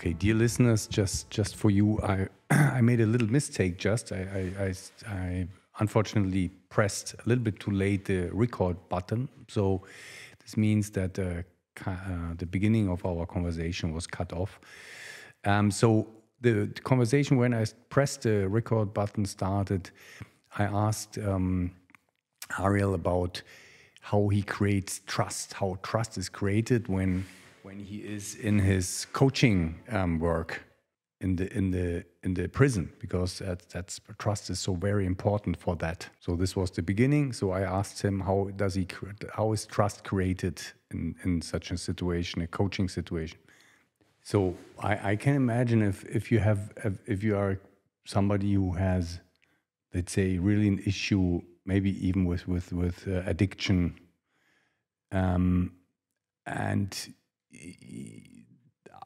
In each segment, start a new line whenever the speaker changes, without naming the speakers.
Okay, dear listeners, just for you, I made a little mistake. I unfortunately pressed a little bit too late the record button. So this means that the beginning of our conversation was cut off. So the conversation, when I pressed the record button, started. I asked Ariel about how he creates trust, how trust is created when he is in his coaching work in the prison, because that's trust is so very important for that. So this was the beginning. So I asked him how is trust created in such a situation, a coaching situation. So I can imagine if you are somebody who has, let's say, really an issue, maybe even with addiction, and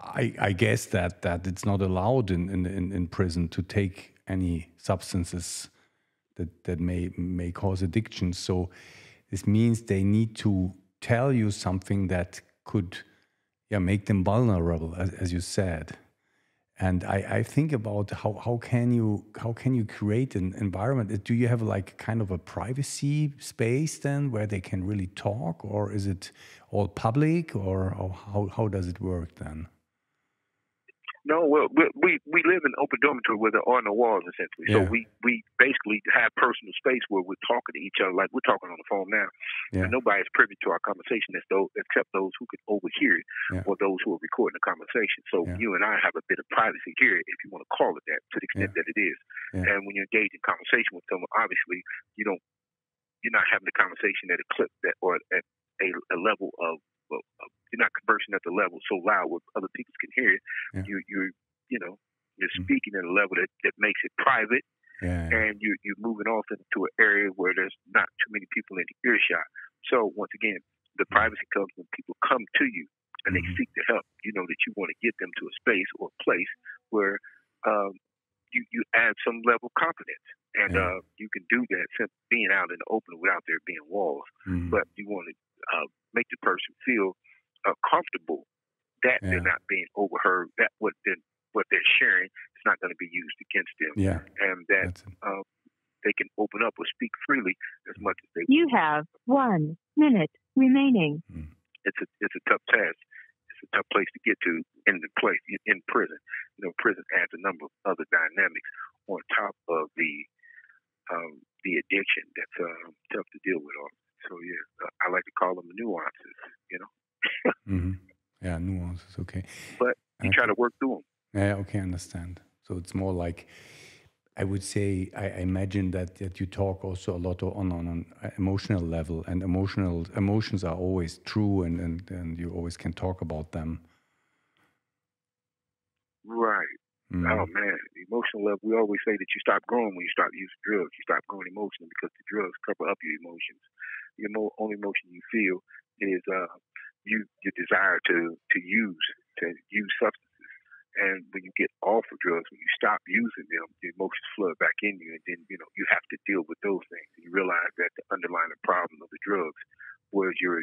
I guess that it's not allowed in prison to take any substances that may cause addiction. So this means they need to tell you something that could make them vulnerable, as you said. And I think about how can you create an environment? Do you have like kind of a privacy space then where they can really talk, or is it all public, or how does it work then?
No, well, we live in an open dormitory where there are no walls, essentially. Yeah. So we basically have personal space where we're talking to each other like we're talking on the phone now. Yeah. And nobody's privy to our conversation except those who can overhear it, or those who are recording the conversation. So you and I have a bit of privacy here, if you want to call it that, to the extent that it is. Yeah. And when you engage in conversation with someone, obviously you're not having the conversation at a clip or at a level of you're not conversing at the level so loud where other people can hear it. Yeah. You're speaking at a level that makes it private, and you're moving off into an area where there's not too many people in the earshot. So once again, the privacy comes when people come to you and they seek the help. You know that you want to get them to a space or a place where you add some level of confidence, and you can do that simply being out in the open without there being walls. But you want to make the person feel comfortable that they're not being overheard, that what they're sharing is not going to be used against them, and that they can open up or speak freely as much as they want.
You have 1 minute remaining.
It's a tough task. It's a tough place to get to in prison. Prison adds a number of other dynamics on top of the addiction that's tough to deal with. So I like to call them nuances.
Yeah, nuances. Okay.
But you try to work through them.
Yeah. Okay, I understand. So it's more like, I would say, I imagine that you talk also a lot on an emotional level, and emotions are always true, and you always can talk about them.
Right. Oh man, the emotional level. We always say that you stop growing when you start using drugs. You stop growing emotionally because the drugs cover up your emotions. The only emotion you feel is your desire to use substances. And when you get off of drugs, when you stop using them, the emotions flood back in you, and then you have to deal with those things. You realize that the underlying problem of the drugs was your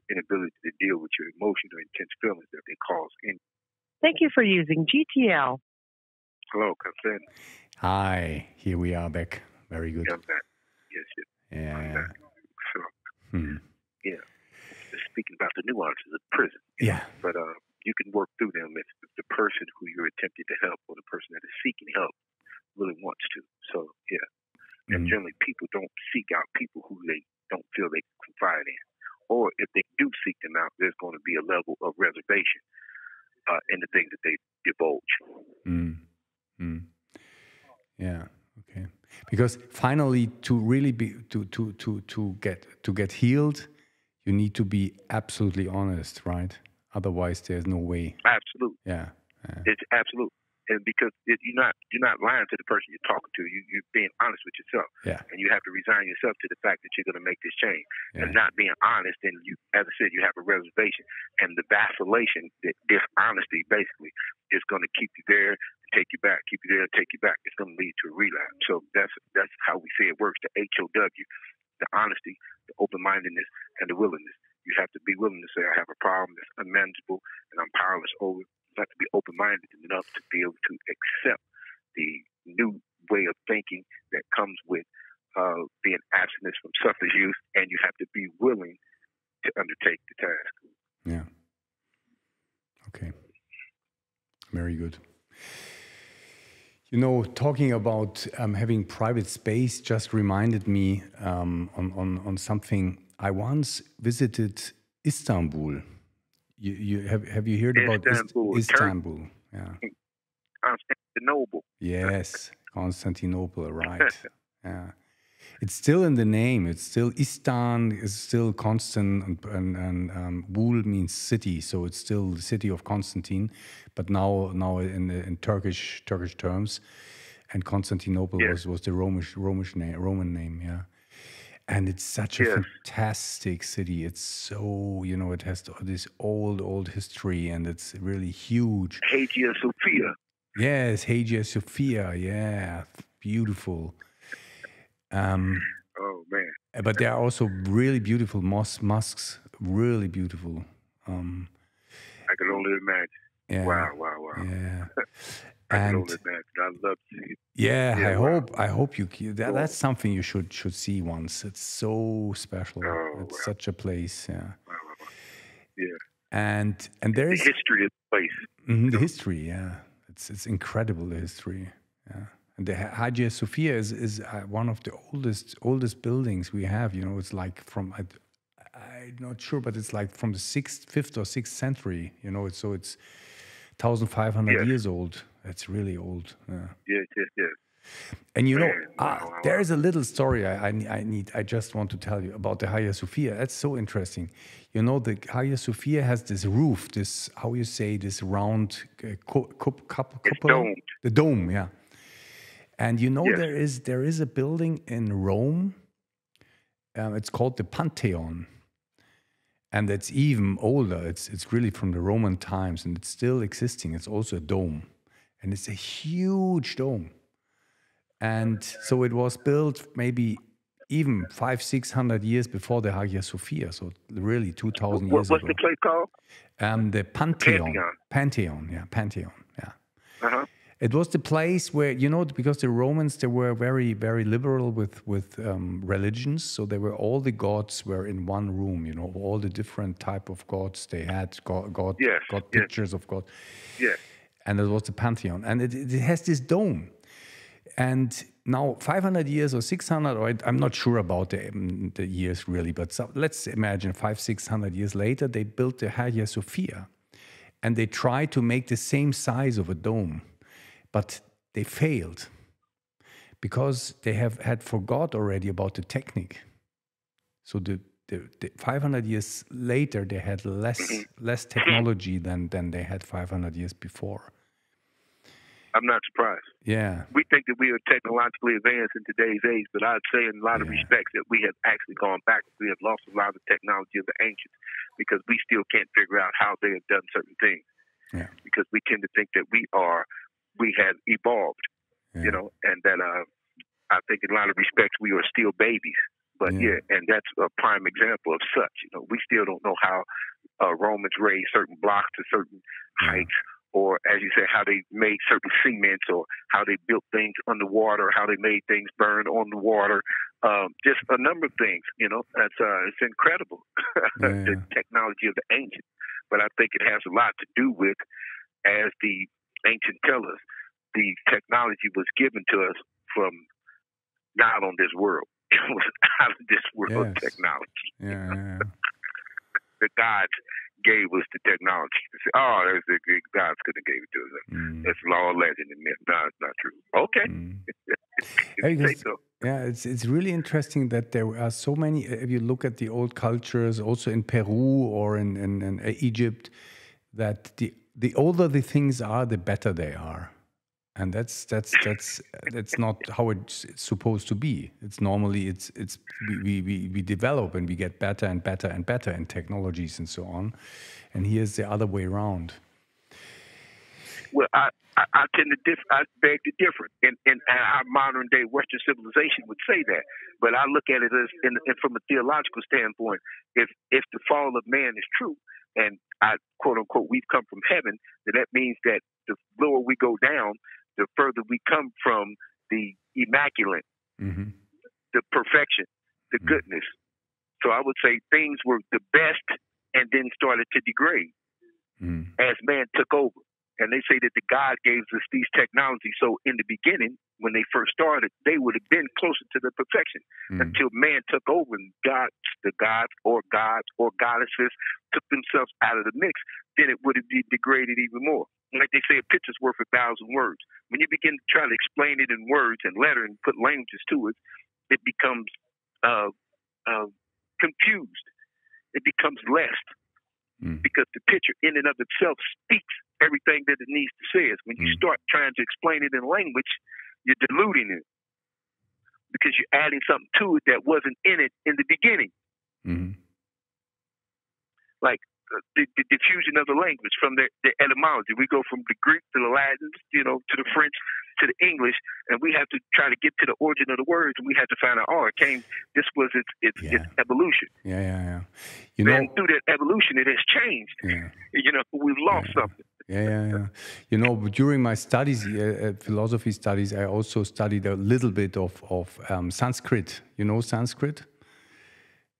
inability to deal with your emotions or intense feelings that they cause in you.
Thank you for using GTL.
Hello, Consent.
Hi, here we are back. Very good.
Yeah, I'm back. Yes.
Yeah.
I'm back. So, speaking about the nuances of prison.
Yeah.
But you can work through them if the person who you're attempting to help or the person that is seeking help really wants to. So, and generally people don't seek out people who they don't feel they can confide in. Or if they do seek them out, there's going to be a level of reservation in the things that they divulge.
Yeah. Okay. Because finally, to really be to get healed, you need to be absolutely honest, right? Otherwise, there's no way.
Absolutely.
Yeah.
It's absolute. And because you're not lying to the person you're talking to, you're being honest with yourself.
Yeah.
And you have to resign yourself to the fact that you're going to make this change. And not being honest, then you, as I said, you have a reservation. And the vacillation, the dishonesty, basically, is going to keep you there, take you back, keep you there, take you back. It's going to lead to a relapse. So that's how we say it works. The HOW, the honesty, the open-mindedness, and the willingness. You have to be willing to say, I have a problem that's unmanageable and I'm powerless over it. have to be open-minded enough to be able to accept the new way of thinking that comes with being abstinent from substance use, and you have to be willing to undertake the task.
Yeah. Okay. Very good. You know, talking about having private space just reminded me on something. I once visited Istanbul. Have you heard about Istanbul? Yeah.
Constantinople.
Yes, Constantinople, right. Yeah. It's still in the name. It's still Istan is still constant, and Bul means city, so it's still the city of Constantine, but now in Turkish terms, and Constantinople was the Roman name, yeah. And it's such a fantastic city. It's so, you know, it has this old history, and it's really huge.
Hagia Sophia.
Yes, Hagia Sophia. Yeah, beautiful.
Oh man!
But there are also really beautiful mosques. Really beautiful.
I can only imagine.
Yeah.
Wow.
Yeah.
I can only imagine. I'd love to see it.
Yeah, I hope you. That's something you should see once. It's so special. It's such a place. Yeah.
Wow. Yeah.
And there's
the history of the place.
Mm-hmm, the history. Yeah. It's incredible, the history. Yeah. And the Hagia Sophia is one of the oldest buildings we have. You know, it's like from I'm not sure, but it's like from the 5th or 6th century. You know, it's 1,500 years old. It's really old. Yeah.
Yes.
And you know, there is a little story I just want to tell you about the Hagia Sophia. That's so interesting. You know, the Hagia Sophia has this roof, this this round cupola, the dome, yeah. And you know, there is a building in Rome. It's called the Pantheon, and it's even older. It's really from the Roman times, and it's still existing. It's also a dome, and it's a huge dome. And so it was built maybe even 500-600 years before the Hagia Sophia. So really 2,000 years ago.
What's the place called?
The Pantheon. Pantheon. Yeah.
Uh-huh.
It was the place where, you know, because the Romans, they were very, very liberal with religions. So they were, all the gods were in one room, you know, all the different type of gods they had, God pictures of God.
Yeah.
And it was the Pantheon. And it has this dome. And now 500 years or 600, or I'm not sure about the years really, but let's imagine 500-600 years later, they built the Hagia Sophia. And they tried to make the same size of a dome. But they failed because they had forgot already about the technique. So the 500 years later, they had less technology than they had 500 years before.
I'm not surprised.
Yeah.
We think that we are technologically advanced in today's age, but I'd say in a lot of respects that we have actually gone back. We have lost a lot of the technology of the ancients because we still can't figure out how they have done certain things.
Yeah.
Because we tend to think that we have evolved, you know, and that I think in a lot of respects we are still babies. But and that's a prime example of such. You know, we still don't know how Romans raised certain blocks to certain heights, or as you say, how they made certain cements, or how they built things underwater, how they made things burn on the water. Just a number of things. You know, it's incredible the technology of the ancients. But I think it has a lot to do with, as the ancient tell us, the technology was given to us from not on this world. It was out of this world technology.
Yeah.
The gods gave us the technology. The gods could have gave it to us. That's law, legend, and myth. No, it's not true. Okay.
It's really interesting that there are so many. If you look at the old cultures, also in Peru or in Egypt, that the older the things are, the better they are, and that's not how it's supposed to be. It's normally we develop and we get better and better and better in technologies and so on, and here's the other way around.
Well, I tend to I beg to differ. In our modern day Western civilization would say that, but I look at it as from a theological standpoint. If the fall of man is true, and I quote unquote we've come from heaven, then that means that the lower we go down, the further we come from the immaculate, the perfection, the goodness. So I would say things were the best and then started to degrade as man took over. And they say that the God gave us these technologies. So in the beginning, when they first started, they would have been closer to the perfection until man took over and the gods or goddesses took themselves out of the mix. Then it would have been degraded even more. Like they say, a picture's worth 1,000 words. When you begin to try to explain it in words and letter and put languages to it, it becomes confused. It becomes less. Because the picture in and of itself speaks everything that it needs to say. When you start trying to explain it in language, you're diluting it because you're adding something to it that wasn't in it in the beginning. Like the diffusion of the language from the etymology. We go from the Greek to the Latin, to the French, to the English, and we have to try to get to the origin of the words, and we have to find out, this was its evolution.
Yeah.
Then through that evolution, it has changed. We've lost something.
Yeah. During my studies, philosophy studies, I also studied a little bit of Sanskrit. You know Sanskrit?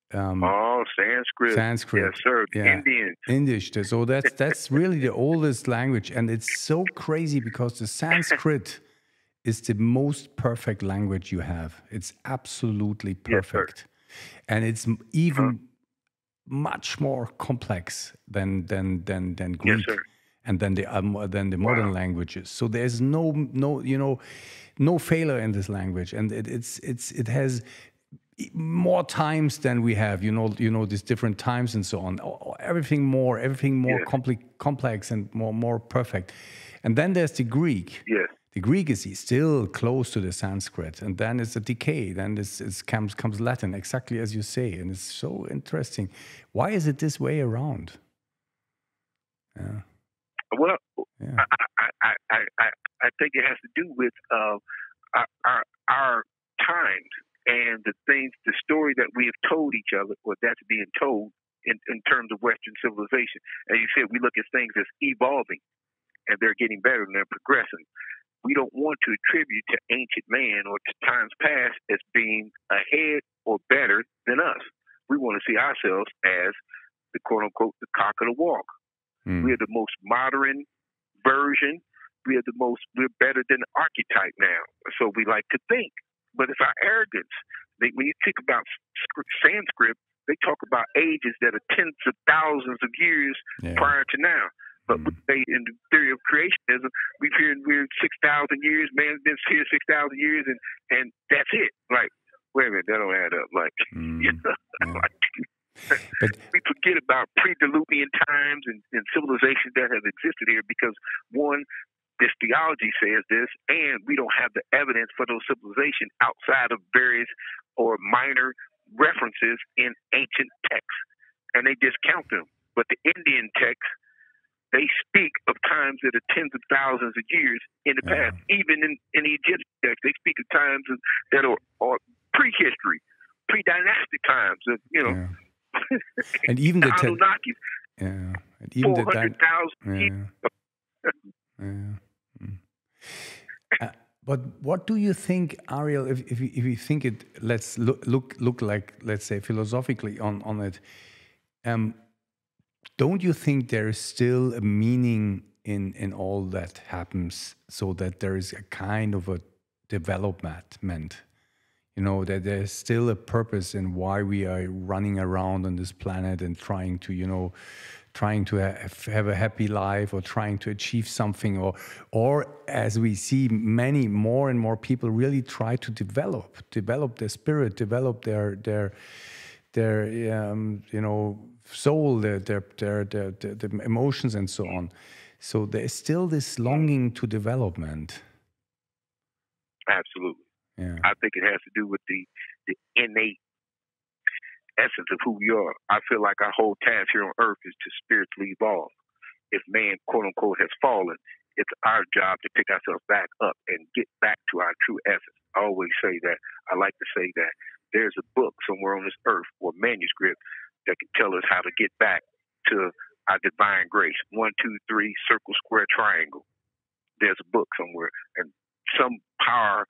Sanskrit.
Sanskrit.
Yes, sir.
Yeah.
Indian.
So that's really the oldest language, and it's so crazy because the Sanskrit is the most perfect language you have. It's absolutely perfect, and it's even much more complex than Greek, and then the modern languages. So there's no failure in this language, and it has more times than we have, these different times and so on. Everything more complex and more perfect. And then there's the Greek.
Yes.
The Greek is still close to the Sanskrit, and then it's a decay. Then comes Latin, exactly as you say, and it's so interesting. Why is it this way around? Yeah.
Well, yeah. I think it has to do with our times. And the story that we have told each other, or that's being told in terms of Western civilization. As you said, we look at things as evolving, and they're getting better and they're progressing. We don't want to attribute to ancient man or to times past as being ahead or better than us. We want to see ourselves as the quote-unquote the cock of the walk. We are the most modern version. We're better than the archetype now. So we like to think. But it's our arrogance. When you think about Sanskrit, they talk about ages that are tens of thousands of years prior to now. But in the theory of creationism, we're 6,000 years. Man's been here 6,000 years, and that's it. Like, wait a minute, that don't add up. Like, but we forget about pre-Diluvian times and civilizations that have existed here because one. This theology says this, and we don't have the evidence for those civilizations outside of various or minor references in ancient texts, and they discount them. But the Indian texts, they speak of times that are tens of thousands of years in the past. Even in the Egyptian text, they speak of times that are prehistory, pre-dynastic times.
And even the
Anunnaki,
and even
400,000
but what do you think, Ariel? If you think it, let's look like, let's say, philosophically on it. Don't you think there is still a meaning in all that happens, so that there is a kind of a development? That there's still a purpose in why we are running around on this planet and trying to have a happy life, or trying to achieve something, or as we see more and more people really try to develop their spirit, develop their soul, their emotions and so on. So there's still this longing to development.
Absolutely.
Yeah.
I think it has to do with the innate essence of who we are. I feel like our whole task here on earth is to spiritually evolve. If man, quote unquote, has fallen, it's our job to pick ourselves back up and get back to our true essence. I always say that. I like to say that there's a book somewhere on this earth or manuscript that can tell us how to get back to our divine grace. 1, 2, 3, circle, square, triangle. There's a book somewhere, and some power,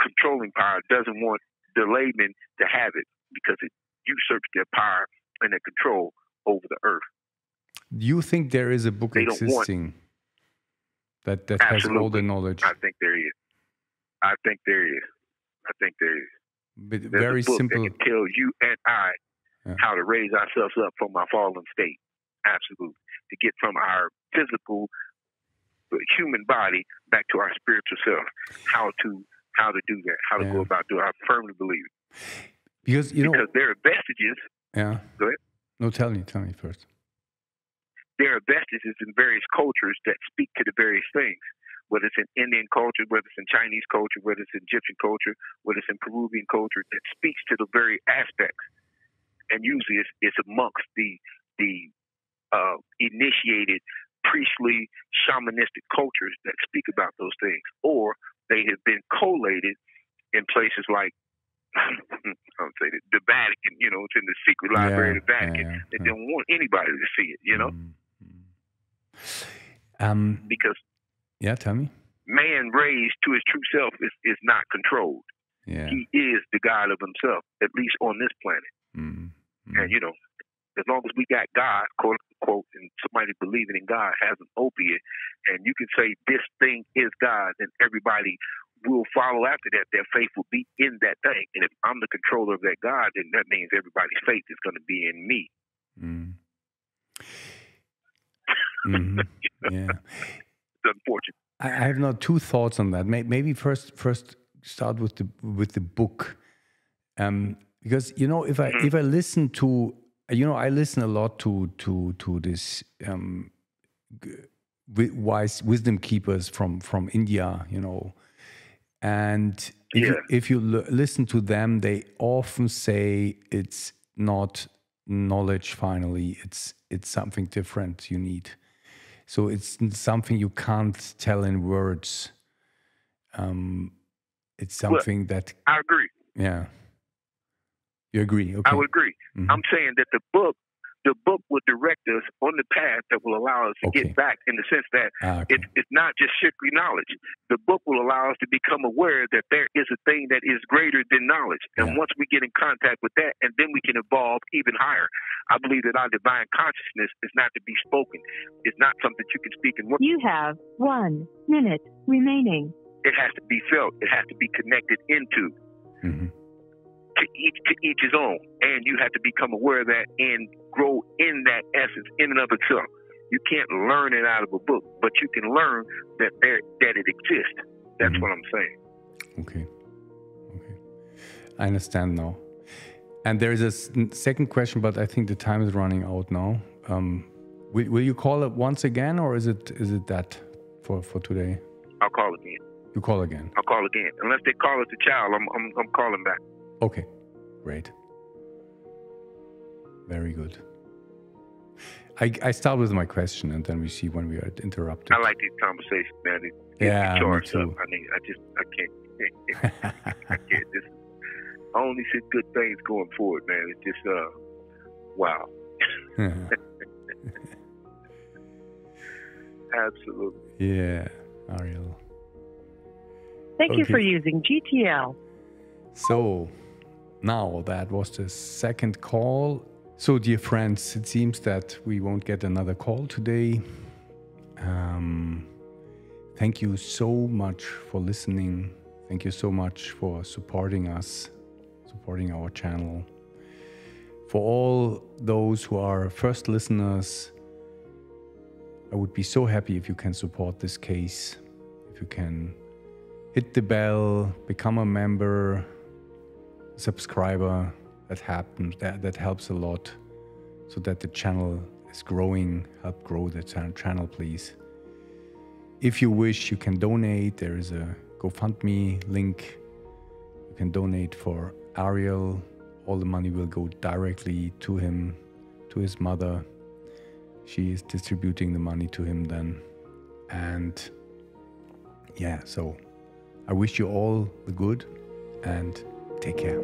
controlling power, doesn't want the layman to have it because it usurps their power and their control over the earth.
Do you think there is a book existing that has all the knowledge?
I think there is. I think there is.
But
There's
very
a book
simple.
that can tell you and I how to raise ourselves up from our fallen state. Absolutely. To get from our physical human body back to our spiritual self. How to do that. How to go about doing it. I firmly believe it.
Because
there are vestiges.
Yeah.
Go ahead.
No, tell me first.
There are vestiges in various cultures that speak to the various things. Whether it's in Indian culture, whether it's in Chinese culture, whether it's in Egyptian culture, whether it's in Peruvian culture, that speaks to the very aspects. And usually it's amongst the initiated priestly shamanistic cultures that speak about those things, or they have been collated in places like I don't say that, the Vatican. It's in the secret library of the Vatican. They don't want anybody to see it. Because
tell me.
Man raised to his true self is not controlled.
Yeah.
He is the God of himself, at least on this planet. And as long as we got God, quote unquote, and somebody believing in God has an opiate, and you can say this thing is God, then everybody will follow after that. Their faith will be in that thing. And if I'm the controller of that God, then that means everybody's faith is going to be in me.
Yeah.
It's unfortunate.
I have now two thoughts on that. Maybe first start with the book, because if I listen to I listen a lot to this wise wisdom keepers from India, and if you listen to them, they often say it's not knowledge. Finally, it's something different you need. So it's something you can't tell in words. It's something that
I agree.
Yeah, you agree? Okay.
I would agree. I'm saying that the book will direct us on the path that will allow us to get back, in the sense that it's not just strictly knowledge. The book will allow us to become aware that there is a thing that is greater than knowledge. And once we get in contact with that, and then we can evolve even higher. I believe that our divine consciousness is not to be spoken. It's not something you can speak in words.
You have 1 minute remaining.
It has to be felt. It has to be connected into. To each his own, and you have to become aware of that and grow in that essence in and of itself. You can't learn it out of a book, but you can learn that it exists. That's what I'm saying.
Okay, I understand now. And there is a second question, but I think the time is running out now. Will you call it once again, or is it that for today?
I'll call again.
You call again?
I'll call again. Unless they call it the child, I'm calling back.
Okay, great. Very good. I start with my question, and then we see when we are interrupted.
I like these conversations, man.
Me too.
I can't. I can't. I only see good things going forward, man. It's just, wow. Absolutely.
Yeah, Ariel.
Thank you for using GTL.
So, now that was the second call. So, dear friends, it seems that we won't get another call today. Thank you so much for listening. Thank you so much for supporting us, supporting our channel. For all those who are first listeners, I would be so happy if you can support this case, if you can hit the bell, become a member, subscriber. That helps a lot, so that the channel is growing. Help grow the channel, please. If you wish, you can donate. There is a GoFundMe link. You can donate for Ariel. All the money will go directly to him, to his mother. She is distributing the money to him then. And yeah, so I wish you all the good, and take care.